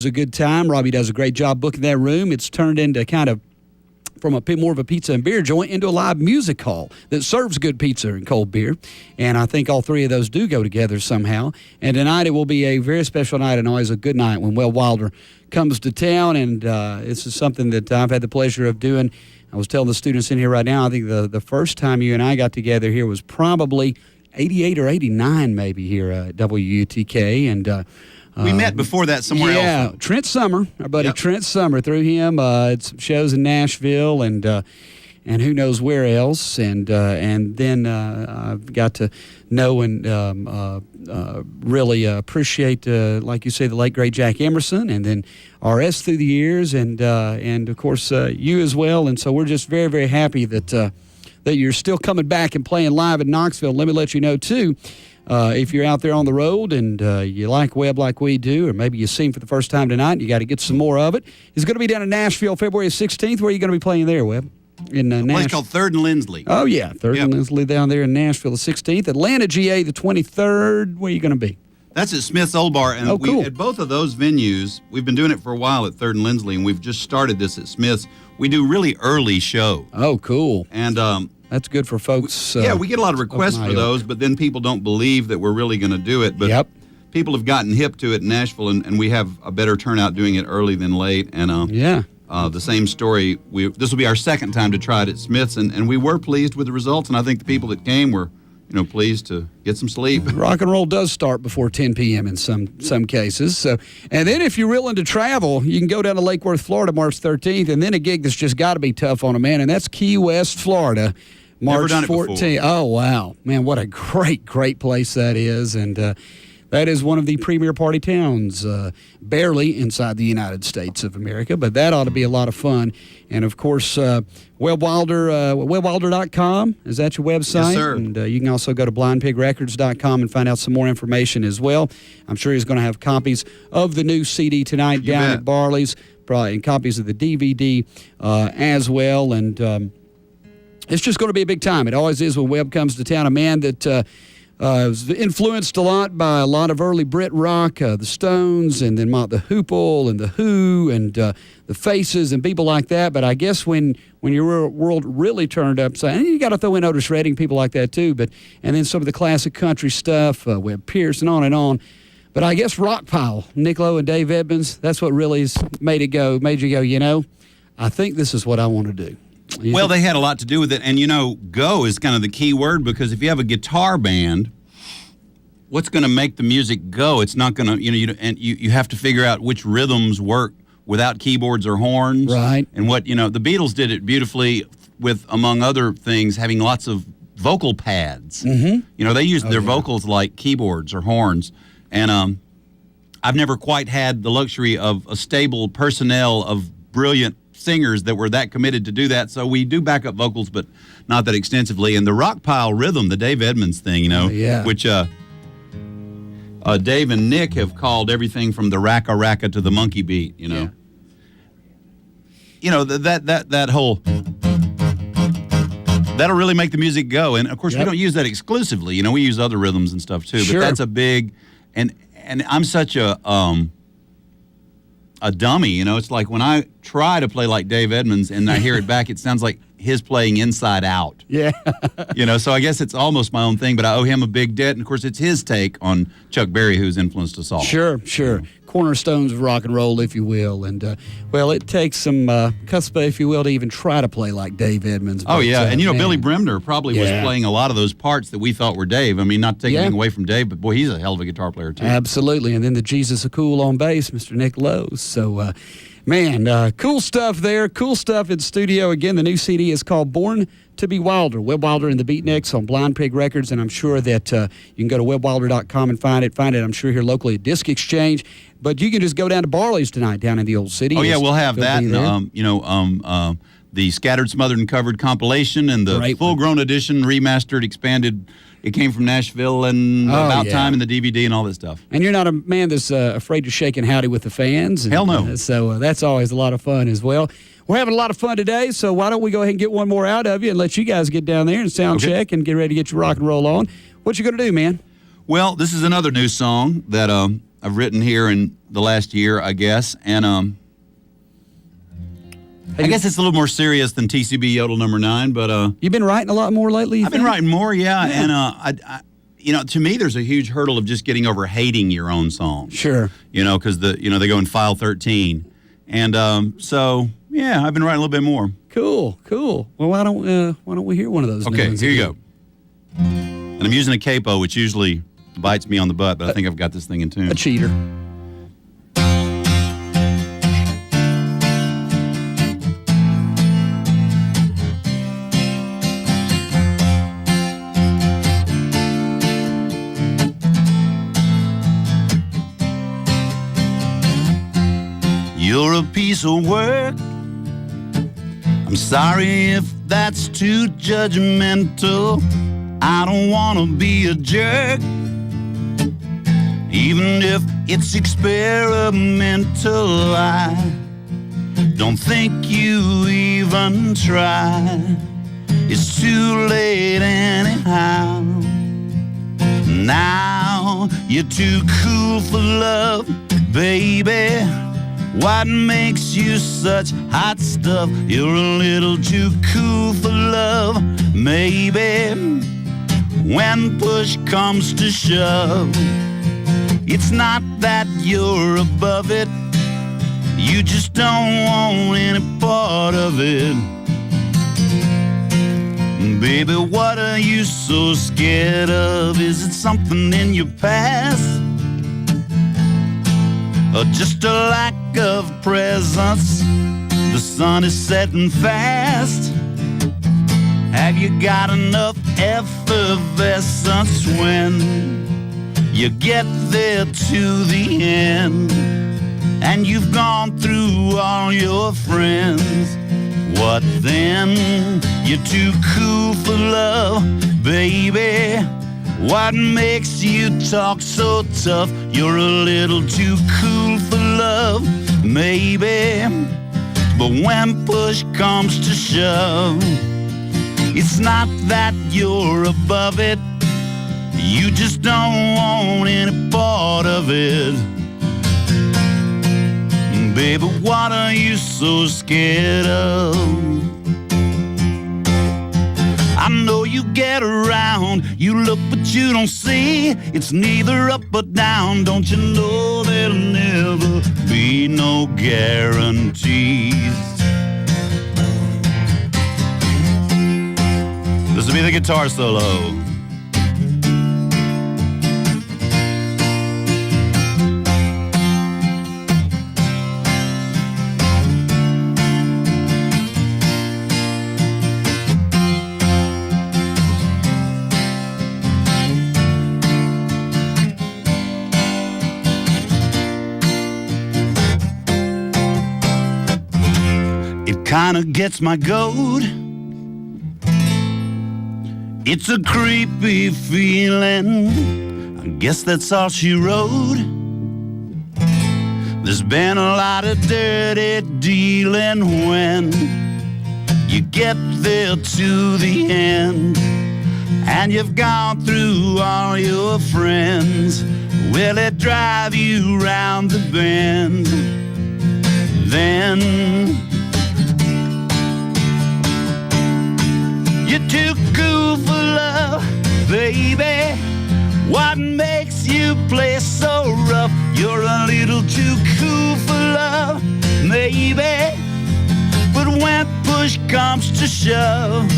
a good time. Robbie does a great job booking that room. It's turned into kind of from a bit more of a pizza and beer joint into a live music hall that serves good pizza and cold beer. And I think all three of those do go together somehow. And tonight it will be a very special night and always a good night when Webb Wilder comes to town. And this is something that I've had the pleasure of doing. I was telling the students in here right now, I think the first time you and I got together here was probably 88 or 89 maybe here at WUTK. And we met before that somewhere else. Yeah, Trent Summer, our buddy Trent Summer, through him. It's shows in Nashville and who knows where else. And then I've got to know and really appreciate, like you say, the late great Jack Emerson, and then RS through the years, and of course you as well. And so we're just very, very happy that you're still coming back and playing live in Knoxville. Let me let you know too. If you're out there on the road and you like Webb like we do, or maybe you see him for the first time tonight and you got to get some more of it, he's going to be down in Nashville February 16th. Where are you going to be playing there, Webb? In a place called 3rd and Lindsley. Oh, yeah, 3rd and Lindsley down there in Nashville the 16th. Atlanta, GA the 23rd. Where are you going to be? That's at Smith's Old Bar. And cool. At both of those venues, we've been doing it for a while at 3rd and Lindsley, and we've just started this at Smith's. We do really early show. Oh, cool. And that's good for folks. We get a lot of requests for those, but then people don't believe that we're really going to do it. But people have gotten hip to it in Nashville, and we have a better turnout doing it early than late. And the same story. This will be our second time to try it at Smith's, and we were pleased with the results. And I think the people that came were, pleased to get some sleep. Rock and roll does start before 10 p.m. in some cases. So, and then if you're willing to travel, you can go down to Lake Worth, Florida, March 13th, and then a gig that's just got to be tough on a man, and that's Key West, Florida, March 14th. Oh, wow. Man, what a great, great place that is. And that is one of the premier party towns, barely inside the United States of America, but that ought to be a lot of fun. And, of course, Webb Wilder, WebbWilder.com, is that your website? Yes, sir. And you can also go to blindpigrecords.com and find out some more information as well. I'm sure he's going to have copies of the new CD tonight down at Barley's, probably, and copies of the DVD as well. And it's just going to be a big time. It always is when Webb comes to town. A man that was influenced a lot by a lot of early Brit rock, the Stones, and then the Hoople and the Who, and the Faces and people like that. But I guess when your world really turned upside, and you got to throw in Otis Redding, people like that too. And then some of the classic country stuff, Webb Pierce, and on and on. But I guess Rockpile, Nick Lowe and Dave Edmonds, that's what really made you go, I think this is what I want to do. Well, they had a lot to do with it. And, go is kind of the key word, because if you have a guitar band, what's going to make the music go? It's not going to, you have to figure out which rhythms work without keyboards or horns. Right. And what, the Beatles did it beautifully with, among other things, having lots of vocal pads. Mm-hmm. They used their vocals like keyboards or horns. And I've never quite had the luxury of a stable personnel of brilliant singers that were that committed to do that. So we do backup vocals, but not that extensively. And the Rockpile rhythm, the Dave Edmonds thing, which Dave and Nick have called everything from the racka racka to the monkey beat, that whole, that'll really make the music go. And of course we don't use that exclusively, we use other rhythms and stuff too, but that's a big, and I'm such a dummy, it's like when I try to play like Dave Edmonds and I hear it back, it sounds like his playing Inside Out. Yeah. So I guess it's almost my own thing, but I owe him a big debt. And of course, it's his take on Chuck Berry, who's influenced us all. Sure. Cornerstones of rock and roll, if you will. And, it takes some chutzpah, if you will, to even try to play like Dave Edmonds. Oh, yeah. And, Billy Bremner probably was playing a lot of those parts that we thought were Dave. I mean, not taking anything away from Dave, but, boy, he's a hell of a guitar player, too. Absolutely. And then the Jesus of Cool on bass, Mr. Nick Lowe. So, cool stuff there. Cool stuff in studio. Again, the new CD is called Born to be Wilder. Webb Wilder and the Beatniks on Blind Pig Records, and I'm sure that you can go to WebbWilder.com and find it. I'm sure here locally at Disc Exchange. But you can just go down to Barley's tonight down in the old city. Oh, yeah, we'll have that. The Scattered, Smothered, and Covered compilation and the full-grown edition, remastered, expanded. It came from Nashville and About Time and the DVD and all that stuff. And you're not a man that's afraid to shake and howdy with the fans. Hell no. So that's always a lot of fun as well. We're having a lot of fun today, so why don't we go ahead and get one more out of you and let you guys get down there and sound check and get ready to get your rock and roll on. What you going to do, man? Well, this is another new song that I've written here in the last year, I guess, and I guess it's a little more serious than TCB Yodel number 9, but you've been writing a lot more lately. I've been writing more, yeah. And I to me, there's a huge hurdle of just getting over hating your own song. Sure. Because they go in file 13, and so yeah, I've been writing a little bit more. Cool. Well, why don't we hear one of those? Okay, here you go. And I'm using a capo, which usually bites me on the butt, but I think I've got this thing in tune. A cheater. You're a piece of work. I'm sorry if that's too judgmental. I don't want to be a jerk, even if it's experimental. I don't think you even try. It's too late anyhow. Now you're too cool for love, baby. What makes you such hot stuff? You're a little too cool for love, maybe. When push comes to shove, it's not that you're above it, you just don't want any part of it. Baby, what are you so scared of? Is it something in your past? Or just a lack of presence? The sun is setting fast. Have you got enough effervescence when you get there to the end? And you've gone through all your friends. What then? You're too cool for love, baby. What makes you talk so tough? You're a little too cool for love, maybe. But when push comes to shove, it's not that you're above it, you just don't want any part of it. Baby, what are you so scared of? I know you get around, you look but you don't see. It's neither up or down, don't you know there'll never be no guarantees. This will be the guitar solo. Kinda gets my goat. It's a creepy feeling. I guess that's all she wrote. There's been a lot of dirty dealing when you get there to the end, and you've gone through all your friends. Will it drive you round the bend? Then you're too cool for love, baby. What makes you play so rough? You're a little too cool for love, maybe. But when push comes to shove,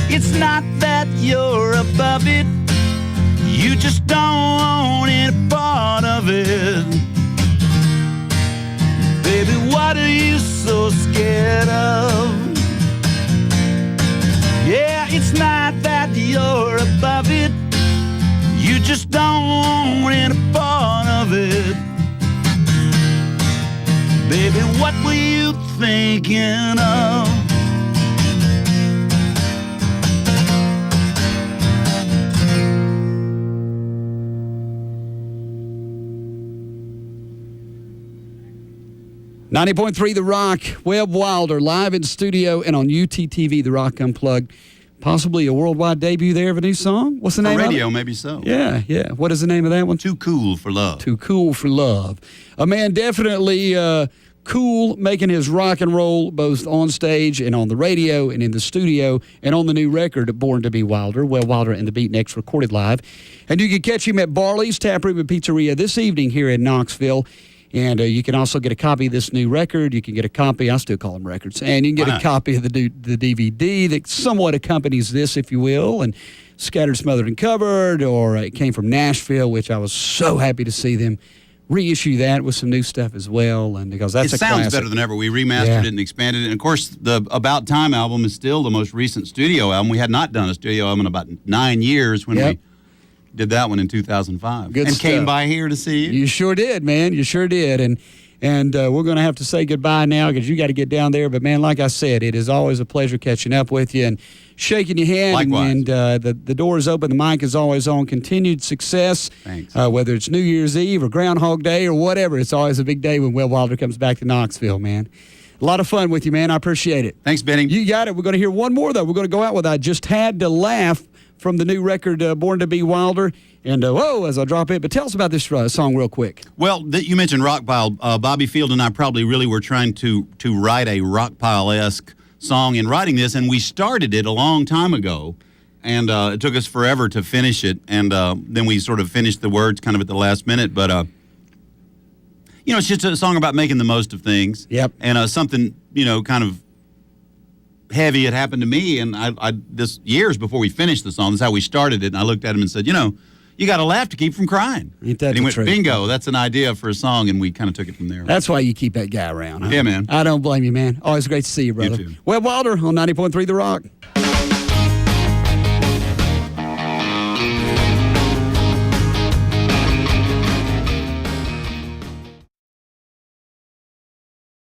it's not that you're above it, you just don't want any part of it. Baby, what are you so scared of? Yeah, it's not that you're above it, you just don't want any part of it. Baby, what were you thinking of? .3 The Rock, Webb Wilder, live in studio and on UTTV, The Rock Unplugged. possibly a worldwide debut there of a new song. What's the name radio, of it? maybe so. Yeah, yeah. What is the name of that one? Too Cool for Love. Too Cool for Love. A man definitely cool, making his rock and roll both on stage and on the radio and in the studio and on the new record, Born to Be Wilder. Webb Wilder and the Beatniks recorded live. And you can catch him at Barley's Tap Room and Pizzeria this evening here in Knoxville. And you can also get a copy of this new record. You can get a copy, I still call them records, and you can get a copy of the DVD that somewhat accompanies this, if you will, and Scattered, Smothered, and Covered, or it came from Nashville, which I was so happy to see them reissue that with some new stuff as well. And because that's it sounds better than ever. We remastered it and expanded it. And, of course, the About Time album is still the most recent studio album. We had not done a studio album in about 9 years when we did that one in 2005. Good and stuff. Came by here to see you. You sure did, man. You sure did. And we're going to have to say goodbye now because you got to get down there. But, man, like I said, it is always a pleasure catching up with you and shaking your hand. Likewise. And the door is open. The mic is always on. Continued success. Thanks. Whether it's New Year's Eve or Groundhog Day or whatever, it's always a big day when Webb Wilder comes back to Knoxville, man. A lot of fun with you, man. I appreciate it. Thanks, Benny. You got it. We're going to hear one more, though. We're going to go out with I Just Had to Laugh from the new record, Born to Be Wilder. And, as I drop it, but tell us about this song real quick. Well, you mentioned Rockpile. Bobby Field and I probably really were trying to write a Rockpile-esque song in writing this, and we started it a long time ago, and it took us forever to finish it, and then we sort of finished the words kind of at the last minute, but, it's just a song about making the most of things. Yep. And something, kind of heavy had happened to me, and I this years before we finished the song, this is how we started it, and I looked at him and said, you got to laugh to keep from crying. Ain't that and he the went, truth? bingo, that's an idea for a song, and we kind of took it from there. That's why you keep that guy around. Huh? Yeah, man. I don't blame you, man. Always great to see you, brother. You too. Webb Wilder on 90.3 The Rock.